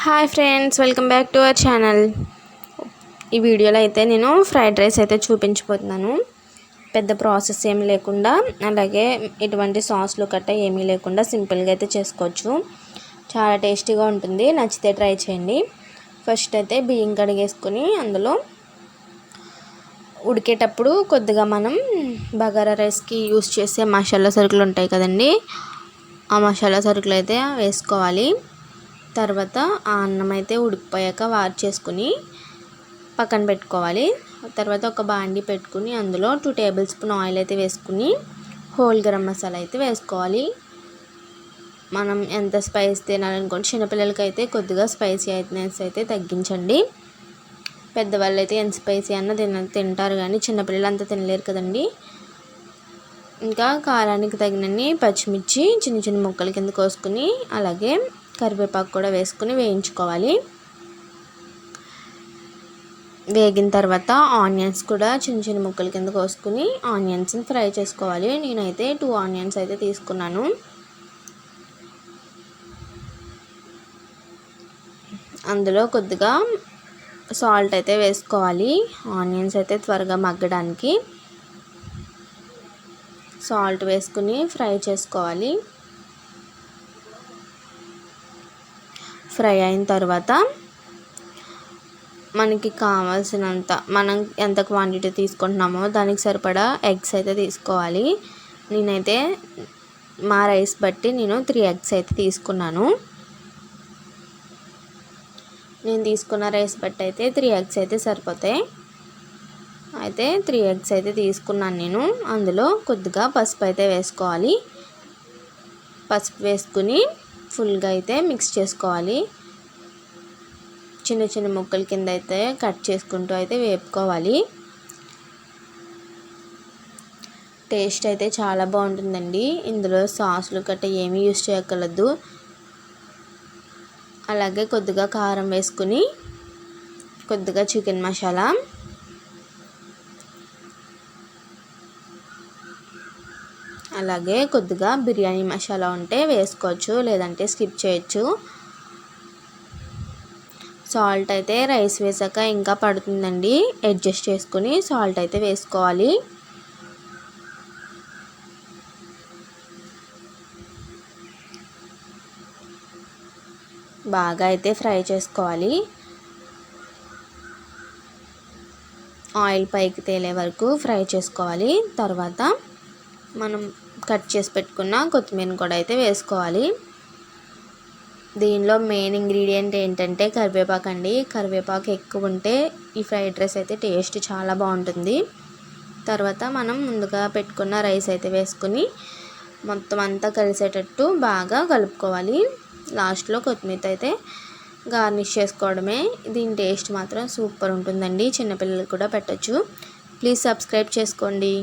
Hi friends, welcome back to our channel. ఈ వీడియోలో అయితే నేను ఫ్రైడ్ రైస్ అయితే చూపించబోతున్నాను. పెద్ద ప్రాసెస్ ఏమి లేకుండా, అలాగే ఎటువంటి సాస్లు కట్ట ఏమీ లేకుండా సింపుల్గా అయితే చేసుకోవచ్చు. చాలా టేస్టీగా ఉంటుంది. నచ్చితే ట్రై చేయండి. ఫస్ట్ అయితే బియ్యం కడిగేసుకొని అందులో ఉడికేటప్పుడు కొద్దిగా మనం బగారా రైస్కి యూస్ చేసే మసాలా సరుకులు ఉంటాయి కదండి, ఆ మసాలా సరుకులు అయితే వేసుకోవాలి. తర్వాత ఆ అన్నం అయితే ఉడికిపోయాక వార్ చేసుకుని పక్కన పెట్టుకోవాలి. తర్వాత ఒక బాండి పెట్టుకుని అందులో 2 టేబుల్ స్పూన్ ఆయిల్ అయితే వేసుకుని హోల్ గరం మసాలా అయితే వేసుకోవాలి. మనం ఎంత స్పైస్ తినాలనుకోండి, చిన్నపిల్లలకి అయితే కొద్దిగా స్పైసీ అయితే తగ్గించండి. పెద్దవాళ్ళు అయితే ఎంత స్పైసీ అన్న తింటారు, కానీ చిన్నపిల్లలు అంతా తినలేరు కదండి. ఇంకా కారానికి తగినన్ని పచ్చిమిర్చి చిన్న చిన్న ముక్కల కింద కోసుకుని, అలాగే కరివేపాకు కూడా వేసుకుని వేయించుకోవాలి. వేగిన తర్వాత ఆనియన్స్ కూడా చిన్న చిన్న ముక్కల కింద కోసుకుని ఆనియన్స్ని ఫ్రై చేసుకోవాలి. నేనైతే 2 ఆనియన్స్ అయితే తీసుకున్నాను. అందులో కొద్దిగా సాల్ట్ అయితే వేసుకోవాలి. ఆనియన్స్ అయితే త్వరగా మగ్గడానికి సాల్ట్ వేసుకుని ఫ్రై చేసుకోవాలి. ఫ్రై అయిన తర్వాత మనకి కావాల్సినంత, మనం ఎంత క్వాంటిటీ తీసుకుంటున్నామో దానికి సరిపడా ఎగ్స్ అయితే తీసుకోవాలి. నేనైతే మా రైస్ బట్టి 3 ఎగ్స్ అయితే తీసుకున్నాను. నేను తీసుకున్న రైస్ బట్టి అయితే 3 ఎగ్స్ అయితే సరిపోతాయి. అయితే 3 ఎగ్స్ అయితే తీసుకున్నాను నేను. అందులో కొద్దిగా పసుపు అయితే వేసుకోవాలి. పసుపు వేసుకుని ఫుల్గా అయితే మిక్స్ చేసుకోవాలి. చిన్న చిన్న ముక్కల కింద అయితే కట్ చేసుకుంటూ అయితే వేపుకోవాలి. టేస్ట్ అయితే చాలా బాగుంటుందండి. ఇందులో సాసులు గట్ట ఏమీ యూస్ చేయక్కర్లేదు. అలాగే కొద్దిగా కారం వేసుకుని, కొద్దిగా చికెన్ మసాలా, అలాగే కొద్దిగా బిర్యానీ మసాలా ఉంటే వేసుకోవచ్చు, లేదంటే స్కిప్ చేయొచ్చు. సాల్ట్ అయితే రైస్ వేసాక ఇంకా పడుతుందండి, అడ్జస్ట్ చేసుకుని సాల్ట్ అయితే వేసుకోవాలి. బాగా అయితే ఫ్రై చేసుకోవాలి. ఆయిల్ పైకి తేలే వరకు ఫ్రై చేసుకోవాలి. తర్వాత మనం కట్ చేసి పెట్టుకున్న కొత్తిమీర కూడా అయితే వేసుకోవాలి. దీనిలో మెయిన్ ఇంగ్రీడియంట్ ఏంటంటే కరివేపాకు అండి. కరివేపాకు ఎక్కువ ఉంటే ఈ ఫ్రైడ్ రైస్ అయితే టేస్ట్ చాలా బాగుంటుంది. తర్వాత మనం ముందుగా పెట్టుకున్న రైస్ అయితే వేసుకుని మొత్తం అంతా కలిసేటట్టు బాగా కలుపుకోవాలి. లాస్ట్లో కొత్తిమీర అయితే గార్నిష్ చేసుకోవడమే. దీని టేస్ట్ మాత్రం సూపర్ ఉంటుందండి. చిన్నపిల్లలకు కూడా పెట్టచ్చు. ప్లీజ్ సబ్స్క్రైబ్ చేసుకోండి.